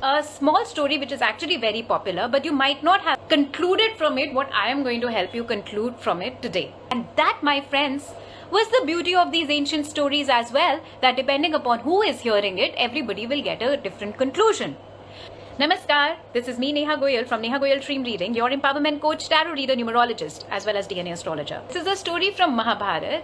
a small story which is actually very popular, but you might not have concluded from it what I am going to help you conclude from it today. And that, my friends, was the beauty of these ancient stories as well, that depending upon who is hearing it, everybody will get a different conclusion. Namaskar, this is me Neha Goyal from Neha Goyal Dream Reading, your empowerment coach, tarot reader, numerologist, as well as DNA astrologer. This is a story from Mahabharat.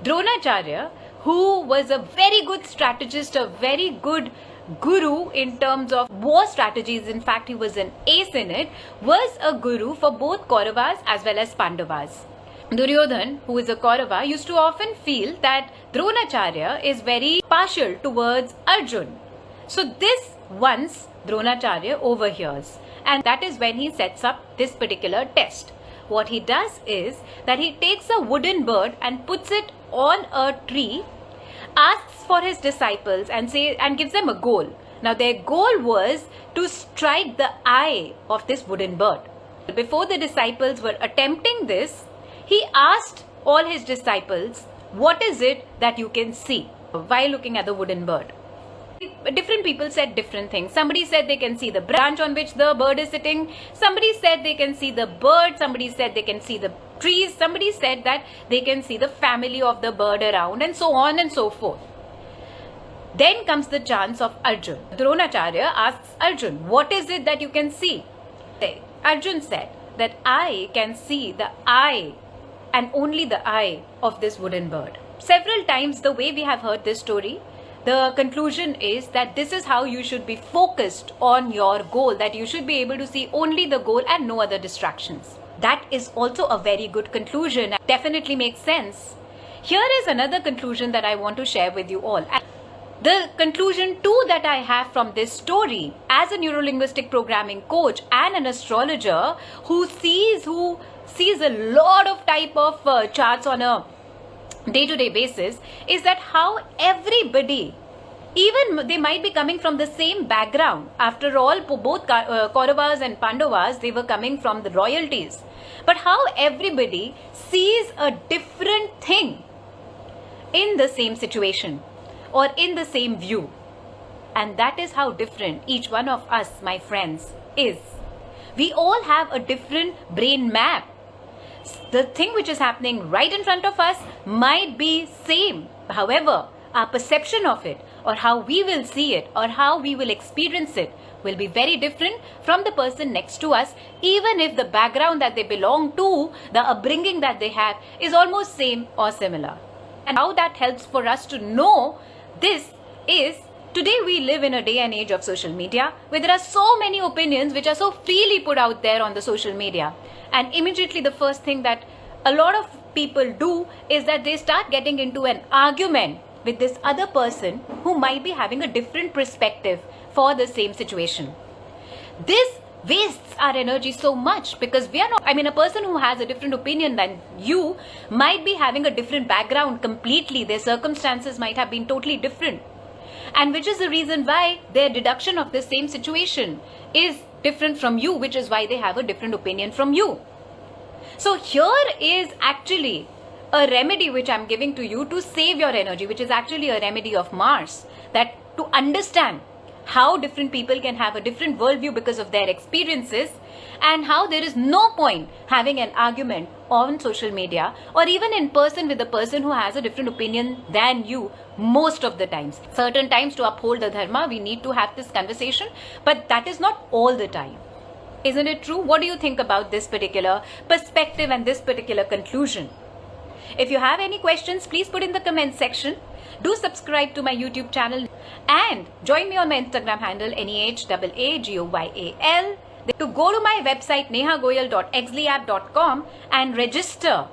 Dronacharya, who was a very good strategist, a very good guru in terms of war strategies, in fact he was an ace in it, was a guru for both Kauravas as well as Pandavas. Duryodhan, who is a Kaurava, used to often feel that Dronacharya is very partial towards Arjun. So this once Dronacharya overhears, and that is when he sets up this particular test. What he does is that he takes a wooden bird and puts it on a tree, asks for his disciples and gives them a goal. Now their goal was to strike the eye of this wooden bird. Before the disciples were attempting this, he asked all his disciples, what is it that you can see while looking at the wooden bird? Different people said different things. Somebody said they can see the branch on which the bird is sitting. Somebody said they can see the bird. Somebody said they can see the trees. Somebody said that they can see the family of the bird around, and so on and so forth. Then comes the chance of Arjun. Dronacharya asks Arjun, what is it that you can see? Arjun said that I can see the eye and only the eye of this wooden bird. Several times the way we have heard this story, the conclusion is that this is how you should be focused on your goal, that you should be able to see only the goal and no other distractions. That is also a very good conclusion. Definitely makes sense. Here is another conclusion that I want to share with you all. The conclusion too that I have from this story, as a Neuro Linguistic Programming coach and an astrologer who sees a lot of type of charts on a day-to-day basis, is that how everybody, even they might be coming from the same background. After all, both Kauravas and Pandavas, they were coming from the royalties. But how everybody sees a different thing in the same situation or in the same view. And that is how different each one of us, my friends, is. We all have a different brain map. The thing which is happening right in front of us might be same. However, our perception of it, or how we will see it, or how we will experience it, will be very different from the person next to us, even if the background that they belong to, the upbringing that they have, is almost same or similar. And how that helps for us to know this is, today we live in a day and age of social media, where there are so many opinions which are so freely put out there on the social media. And immediately the first thing that a lot of people do is that they start getting into an argument with this other person who might be having a different perspective for the same situation. This wastes our energy so much, because we are not, a person who has a different opinion than you might be having a different background completely. Their circumstances might have been totally different. And which is the reason why their deduction of the same situation is different from you, which is why they have a different opinion from you. So here is actually a remedy which I'm giving to you to save your energy, which is actually a remedy of Mars, that to understand how different people can have a different worldview because of their experiences, and how there is no point having an argument on social media or even in person with a person who has a different opinion than you most of the times. Certain times, to uphold the dharma, we need to have this conversation, but that is not all the time. Isn't it true? What do you think about this particular perspective and this particular conclusion? If you have any questions, please put in the comment section. Do subscribe to my YouTube channel and join me on my Instagram handle NEHAAGOYAL. To go to my website nehagoyal.exliapp.com and register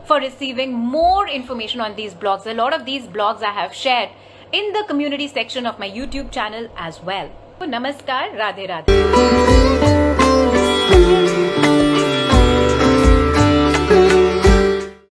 for receiving more information on these blogs. A lot of these blogs I have shared in the community section of my YouTube channel as well. Namaskar, Radhe Radhe.